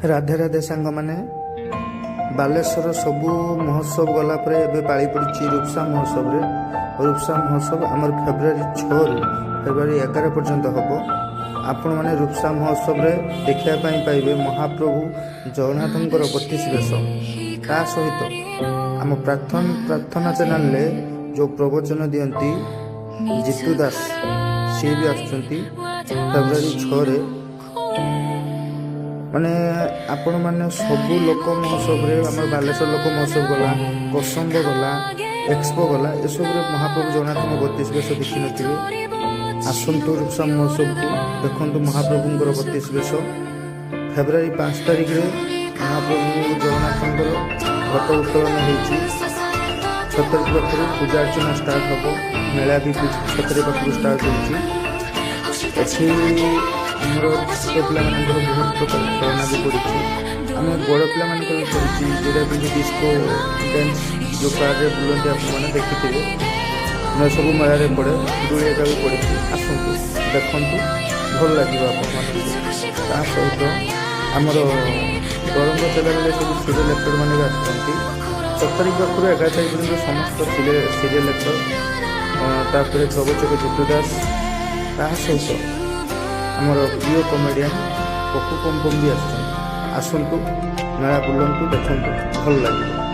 राधे राधे सांग मैंने बालेश्वर सबू महोत्सव गला पर एबे पाली पड़ी रूपसा महोत्सव रे रूपसा महोत्सव आमर फेब्रुआरी 6 रु फेब्रुआरी 11 पर्यंत हम आपण मैंने रूपसा महोत्सव रे देखापी पाइबे महाप्रभु जगन्नाथ 32 वेश ता सहित आम प्रार्थना चैनल रे जो प्रवचन दियंती जितू दास सी भी आसुचंती फेब्रुआरी 6 रे माने आपण मैंने सबू लोक महोत्सव रे आम बालेश्वर लोक महोत्सव गला कसंब गला एक्सपो गला ये सब महाप्रभु जगन्नाथ 32 वेश देखी नथिबे आसंतु रूपसा महोत्सव को देखु महाप्रभुंर 32 वेश फेब्रुआरी 5 तारिख रे महाप्रभु जगन्नाथ घट उत्तोलन होती 6 तारिख पाखु पूजा अर्चना स्टार्ट हम मेला भी 6 तारिख पाखु स्टार्ट होती आमर छोट पिला बहुत प्रकार खेलना भी पड़ी आम बड़ पिला जोटा भी डिस्को डांस जो कार बुलती आपने देखिथे मैं सब मेला पड़े दुड़िया भी पड़ी आसतु देखु भल लगे ता सहित आमर दरंग चैनल सब सीरियल एक्टर मैंने भी आसती 6 तारिख पाखु 11 तारिख पर्यटन समस्त सीरियल एक्टर तापर प्रवचक जितू दास ता सहित आमर प्रिय कमेडियन पप्पू पम्पम भी आसतु मेला बुलंतु देखु भल लगे।